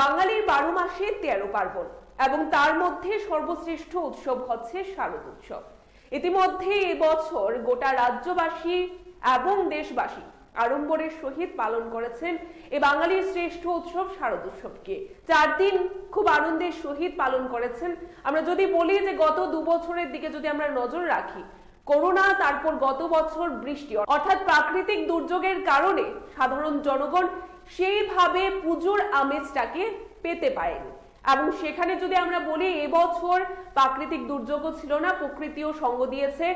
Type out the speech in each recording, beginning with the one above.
বাঙালির 12 মাসে 13 পার্বণ এবং তার মধ্যে সর্বশ্রেষ্ঠ উৎসব হচ্ছে শারদ উৎসব। ইতিমধ্যে এবছর গোটা রাজ্যবাসী এবং দেশবাসী আড়ম্বরের সহিত পালন করেছেন এই বাঙালির শ্রেষ্ঠ উৎসব শারদ উৎসবকে। 4 দিন খুব আনন্দের সহিত পালন করেছেন। আমরা যদি বলি যে গত 2 বছরের দিকে যদি আমরা নজর রাখি, করোনা, তারপর গত বছর বৃষ্টি, অর্থাৎ প্রাকৃতিক দুর্যোগের কারণে সাধারণ জনগণ সেইভাবে পুজোর আমেজটাকে পেতে পারেনি। এবং সেখানে যদি আমরা বলি এবছর প্রাকৃতিক দুর্যোগও ছিল না, প্রকৃতিও সঙ্গ দিয়েছে।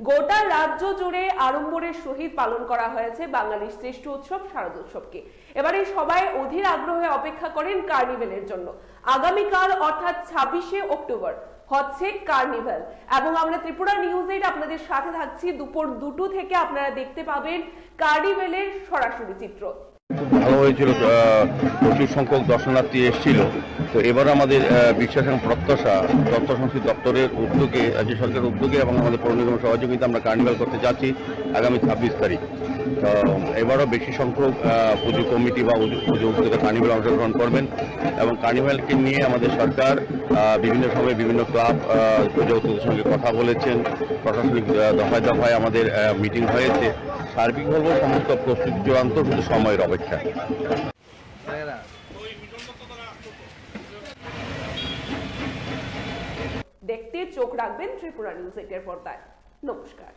গোটা রাজ্য জুড়ে আড়ম্বরের সহিত পালন করা হয়েছে বাঙালির শ্রেষ্ঠ উৎসব শারদ উৎসবকে। এবারে সবাই অধীর আগ্রহে অপেক্ষা করেন কার্নিভেলের জন্য। আগামীকাল অর্থাৎ 26শে অক্টোবর হচ্ছে কার্নিভেল এবং আমরা ত্রিপুরা নিউজ 8 আপনাদের সাথে থাকছি। দুপুর 2টো থেকে আপনারা দেখতে পাবেন কার্নিভেলের সরাসরি চিত্র। খুব ভালো হয়েছিল, প্রচুর সংখ্যক দর্শনার্থী এসেছিল। তো এবার আমাদের বিশ্বাস এবং প্রত্যাশা তথ্য সংস্কৃতি দপ্তরের উদ্যোগে, রাজ্য সরকারের উদ্যোগে এবং আমাদের পৌর নিগম সহযোগিতা আমরা কার্নিভাল করতে যাচ্ছি আগামী 26 তারিখ। তো এবারও বেশি সংখ্যক পুজো কমিটি বা পুজো উদ্যোগে কার্নিভাল অংশগ্রহণ করবেন এবং কার্নিভালকে নিয়ে আমাদের সরকার বিভিন্ন সময়ে বিভিন্ন ক্লাব পুজো উদ্যোগের সঙ্গে কথা বলেছেন। প্রশাসনিক দফায় দফায় আমাদের মিটিং হয়েছে। সার্বিকভাবে সমস্ত প্রস্তুতি চূড়ান্ত, শুধু সময়ের অপেক্ষা। দেখতে চোখ রাখবেন ত্রিপুরা নিউজ 8 এর পর্দায়। নমস্কার।